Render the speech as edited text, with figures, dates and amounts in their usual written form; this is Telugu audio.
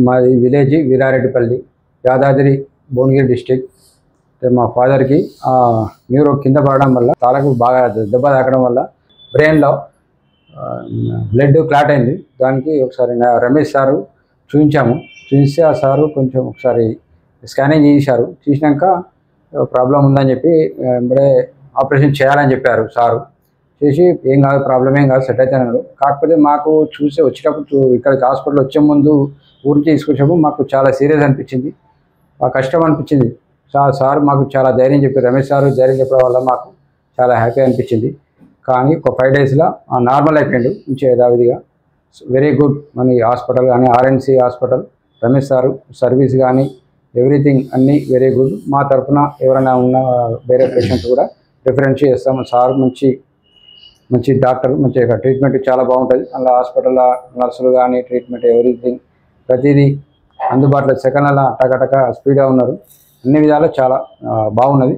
మాది విలేజ్ వీరారెడ్డిపల్లి, యాదాద్రి భువనగిరి డిస్టిక్. మా ఫాదర్కి న్యూరో కింద పడడం వల్ల తలకు బాగా దెబ్బ తాకడం వల్ల బ్రెయిన్లో బ్లడ్ క్లాట్ అయింది. దానికి ఒకసారి రమేష్ సారు చూపిస్తే ఆ సారు కొంచెం ఒకసారి స్కానింగ్ చేశారు. చేసినాక ప్రాబ్లం ఉందని చెప్పి ఇప్పుడే ఆపరేషన్ చేయాలని చెప్పారు సారు. చేసి ఏం కాదు, ప్రాబ్లం ఏం కాదు, సెట్ అయితే అన్నాడు. కాకపోతే మాకు వచ్చేటప్పుడు ఇక్కడికి హాస్పిటల్ వచ్చే ముందు ఊరికి తీసుకొచ్చినప్పుడు మాకు చాలా సీరియస్ అనిపించింది, కష్టం అనిపించింది. సార్ మాకు చాలా ధైర్యం చెప్పారు. రమేష్ సారు ధైర్యం చెప్పడం వల్ల మాకు చాలా హ్యాపీ అనిపించింది. కానీ ఒక 5 డేస్లో నార్మల్ అయిపోయిండు మంచి యథావిధిగా. వెరీ గుడ్ మన హాస్పిటల్ కానీ, ఆర్ఎన్సి హాస్పిటల్, రమేష్ సారు సర్వీస్ కానీ ఎవ్రీథింగ్ అన్నీ వెరీ గుడ్. మా తరఫున ఎవరైనా ఉన్న వేరే పేషెంట్స్ కూడా రిఫరెన్స్ చేస్తాము. సార్ మంచి డాక్టర్, మంచి ట్రీట్మెంట్ చాలా బాగుంటుంది. అలా హాస్పిటల్లో నర్సులు కానీ ట్రీట్మెంట్ ఎవ్రీథింగ్ ప్రతిదీ అందుబాటులో సెకండ్ల టకటక స్పీడ్గా ఉన్నారు. అన్ని విధాలు చాలా బాగున్నది.